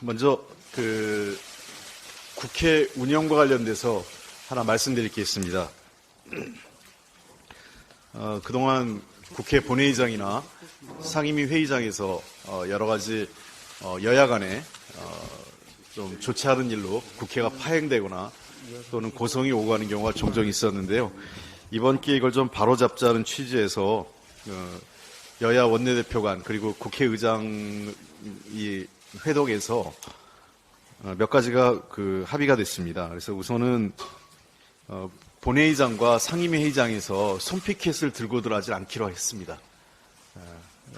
먼저 국회 운영과 관련돼서 하나 말씀드릴 게 있습니다. 그동안 국회 본회의장이나 상임위 회의장에서 여러 가지 여야 간에 좀 좋지 않은 일로 국회가 파행되거나 또는 고성이 오고 가는 경우가 종종 있었는데요. 이번 기회에 이걸 좀 바로잡자는 취지에서 여야 원내대표 간 그리고 국회의장이 회동에서 몇 가지가 합의가 됐습니다. 그래서 우선은 본회의장과 상임위 회의장에서 손피켓을 들고 들어가지 않기로 했습니다.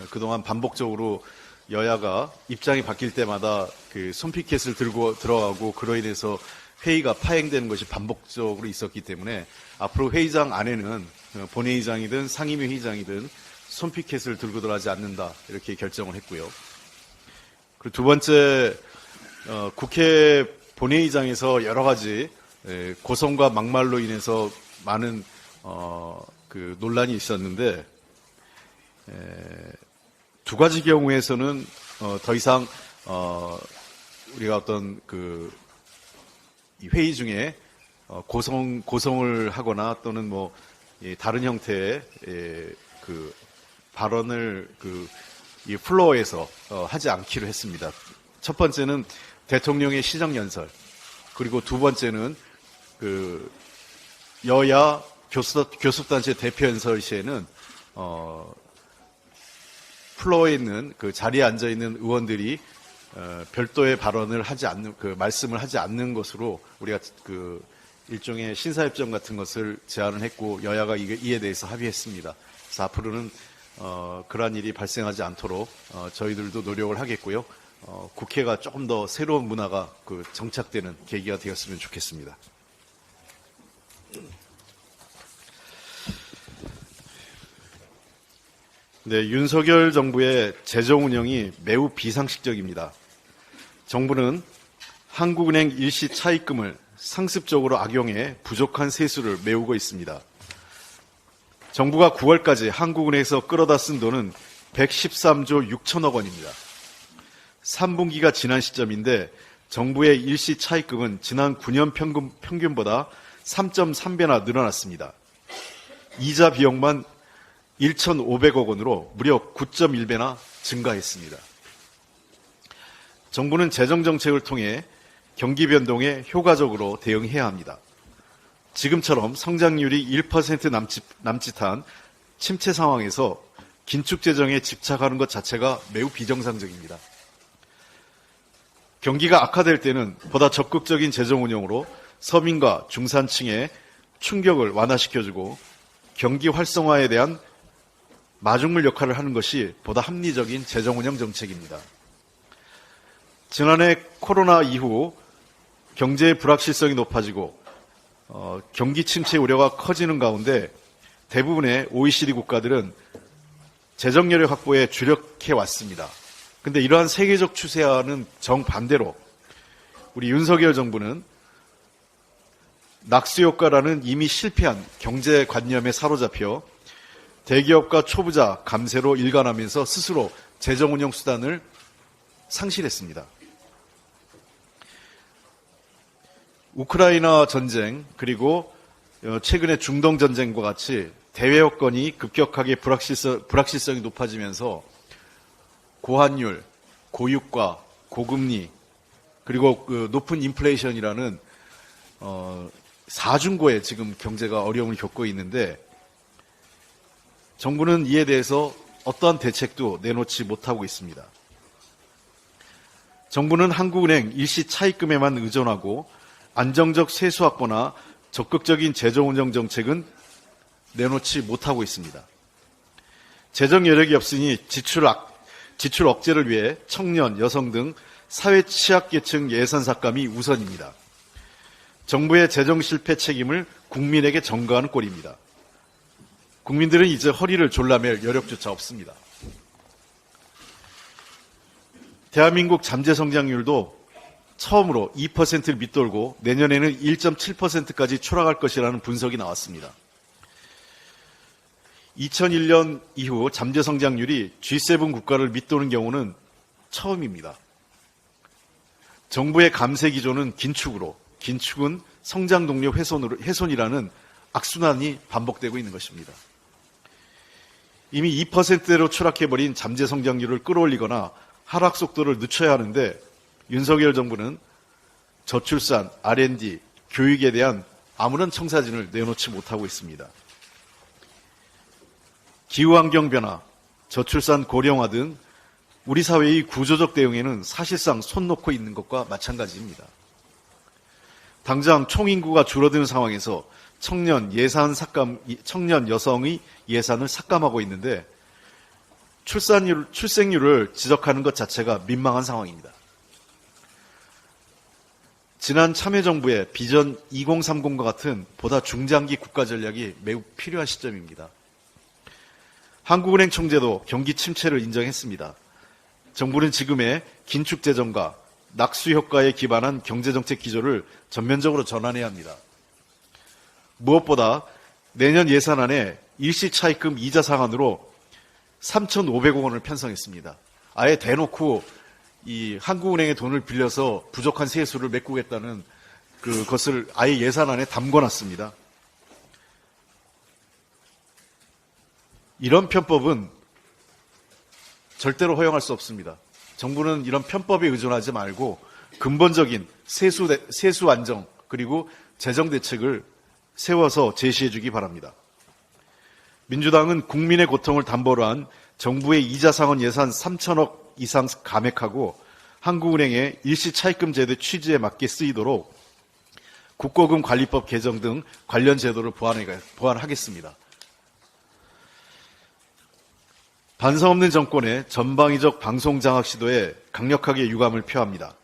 그동안 반복적으로 여야가 입장이 바뀔 때마다 손피켓을 들고 들어가고 그로 인해서 회의가 파행되는 것이 반복적으로 있었기 때문에 앞으로 회의장 안에는 본회의장이든 상임위 회의장이든 손피켓을 들고 들어가지 않는다 이렇게 결정을 했고요. 그리고 두 번째, 국회 본회의장에서 여러 가지 고성과 막말로 인해서 많은 논란이 있었는데 두 가지 경우에서는 더 이상 우리가 어떤 이 회의 중에 고성을 하거나 또는 다른 형태의 발언을 이 플로어에서 하지 않기로 했습니다. 첫 번째는 대통령의 시정연설, 그리고 두 번째는 여야 교섭단체 대표연설 시에는 플로어에 있는 자리에 앉아 있는 의원들이 별도의 발언을 하지 않는 말씀을 하지 않는 것으로 우리가 일종의 신사협정 같은 것을 제안을 했고 여야가 이에 대해서 합의했습니다. 그래서 앞으로는 그러한 일이 발생하지 않도록 저희들도 노력을 하겠고요. 국회가 조금 더 새로운 문화가 정착되는 계기가 되었으면 좋겠습니다. 네, 윤석열 정부의 재정 운영이 매우 비상식적입니다. 정부는 한국은행 일시 차입금을 상습적으로 악용해 부족한 세수를 메우고 있습니다. 정부가 9월까지 한국은행에서 끌어다 쓴 돈은 113조 6천억 원입니다. 3분기가 지난 시점인데 정부의 일시 차입금은 지난 9년 평균보다 3.3배나 늘어났습니다. 이자 비용만 1,500억 원으로 무려 9.1배나 증가했습니다. 정부는 재정정책을 통해 경기 변동에 효과적으로 대응해야 합니다. 지금처럼 성장률이 1% 남짓한 침체 상황에서 긴축 재정에 집착하는 것 자체가 매우 비정상적입니다. 경기가 악화될 때는 보다 적극적인 재정 운용으로 서민과 중산층의 충격을 완화시켜주고 경기 활성화에 대한 마중물 역할을 하는 것이 보다 합리적인 재정 운영 정책입니다. 지난해 코로나 이후 경제의 불확실성이 높아지고 경기 침체 우려가 커지는 가운데 대부분의 OECD 국가들은 재정 여력 확보에 주력해 왔습니다. 그런데 이러한 세계적 추세와는 정반대로 우리 윤석열 정부는 낙수 효과라는 이미 실패한 경제관념에 사로잡혀 대기업과 초부자 감세로 일관하면서 스스로 재정운용 수단을 상실했습니다. 우크라이나 전쟁 그리고 최근의 중동 전쟁과 같이 대외 여건이 급격하게 불확실성이 높아지면서 고환율, 고유가, 고금리 그리고 높은 인플레이션이라는 사중고에 지금 경제가 어려움을 겪고 있는데 정부는 이에 대해서 어떠한 대책도 내놓지 못하고 있습니다. 정부는 한국은행 일시 차입금에만 의존하고 안정적 세수 확보나 적극적인 재정 운영 정책은 내놓지 못하고 있습니다. 재정 여력이 없으니 지출 억제를 위해 청년, 여성 등 사회 취약계층 예산 삭감이 우선입니다. 정부의 재정 실패 책임을 국민에게 전가하는 꼴입니다. 국민들은 이제 허리를 졸라맬 여력조차 없습니다. 대한민국 잠재 성장률도 처음으로 2%를 밑돌고 내년에는 1.7%까지 추락할 것이라는 분석이 나왔습니다. 2001년 이후 잠재 성장률이 G7 국가를 밑도는 경우는 처음입니다. 정부의 감세 기조는 긴축으로, 긴축은 성장 동력 훼손이라는 악순환이 반복되고 있는 것입니다. 이미 2%대로 추락해버린 잠재 성장률을 끌어올리거나 하락 속도를 늦춰야 하는데 윤석열 정부는 저출산, R&D, 교육에 대한 아무런 청사진을 내놓지 못하고 있습니다. 기후환경 변화, 저출산 고령화 등 우리 사회의 구조적 대응에는 사실상 손 놓고 있는 것과 마찬가지입니다. 당장 총인구가 줄어드는 상황에서 청년 여성의 예산을 삭감하고 있는데 출생률을 지적하는 것 자체가 민망한 상황입니다. 지난 참여정부의 비전 2030과 같은 보다 중장기 국가 전략이 매우 필요한 시점입니다. 한국은행 총재도 경기 침체를 인정했습니다. 정부는 지금의 긴축 재정과 낙수 효과에 기반한 경제정책 기조를 전면적으로 전환해야 합니다. 무엇보다 내년 예산안에 일시차입금 이자 상한으로 3,500억 원을 편성했습니다. 아예 대놓고 이 한국은행의 돈을 빌려서 부족한 세수를 메꾸겠다는 그것을 아예 예산안에 담궈놨습니다. 이런 편법은 절대로 허용할 수 없습니다. 정부는 이런 편법에 의존하지 말고 근본적인 세수 안정 그리고 재정 대책을 세워서 제시해 주기 바랍니다. 민주당은 국민의 고통을 담보로 한 정부의 이자 상환 예산 3천억 이상 감액하고 한국은행의 일시차입금 제도 취지에 맞게 쓰이도록 국고금 관리법 개정 등 관련 제도를 보완하겠습니다. 반성 없는 정권의 전방위적 방송 장악 시도에 강력하게 유감을 표합니다.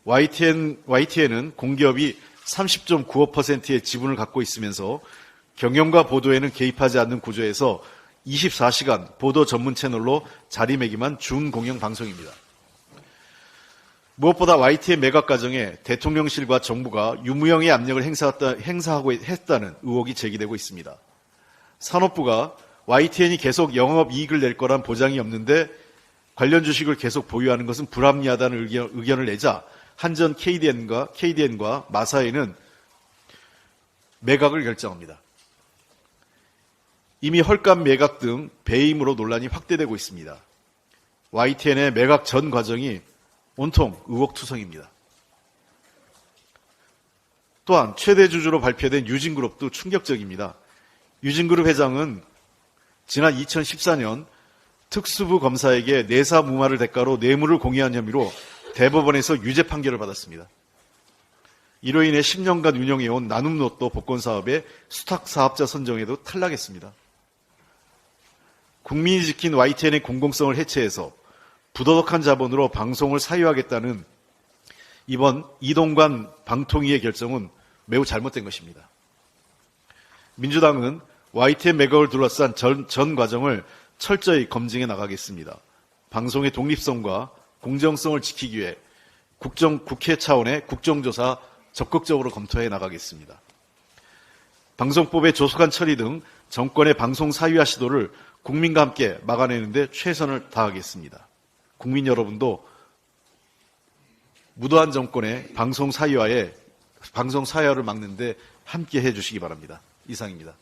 YTN은 공기업이 30.95%의 지분을 갖고 있으면서 경영과 보도에는 개입하지 않는 구조에서 24시간 보도 전문 채널로 자리매김한 준공영 방송입니다. 무엇보다 YTN 매각 과정에 대통령실과 정부가 유무형의 압력을 행사하고 했다는 의혹이 제기되고 있습니다. 산업부가 YTN이 계속 영업이익을 낼 거란 보장이 없는데 관련 주식을 계속 보유하는 것은 불합리하다는 의견을 내자 한전 KDN과 마사회는 매각을 결정합니다. 이미 헐값 매각 등 배임으로 논란이 확대되고 있습니다. YTN의 매각 전 과정이 온통 의혹투성입니다. 또한 최대 주주로 발표된 유진그룹도 충격적입니다. 유진그룹 회장은 지난 2014년 특수부 검사에게 내사 무마를 대가로 뇌물을 공유한 혐의로 대법원에서 유죄 판결을 받았습니다. 이로 인해 10년간 운영해온 나눔로또 복권 사업의 수탁 사업자 선정에도 탈락했습니다. 국민이 지킨 YTN의 공공성을 해체해서 부도덕한 자본으로 방송을 사유하겠다는 이번 이동관 방통위의 결정은 매우 잘못된 것입니다. 민주당은 YTN 매각을 둘러싼 전 과정을 철저히 검증해 나가겠습니다. 방송의 독립성과 공정성을 지키기 위해 국회 차원의 국정조사 적극적으로 검토해 나가겠습니다. 방송법의 조속한 처리 등 정권의 방송 사유화 시도를 국민과 함께 막아내는 데 최선을 다하겠습니다. 국민 여러분도 무도한 정권의 방송 사유화를 막는 데 함께 해 주시기 바랍니다. 이상입니다.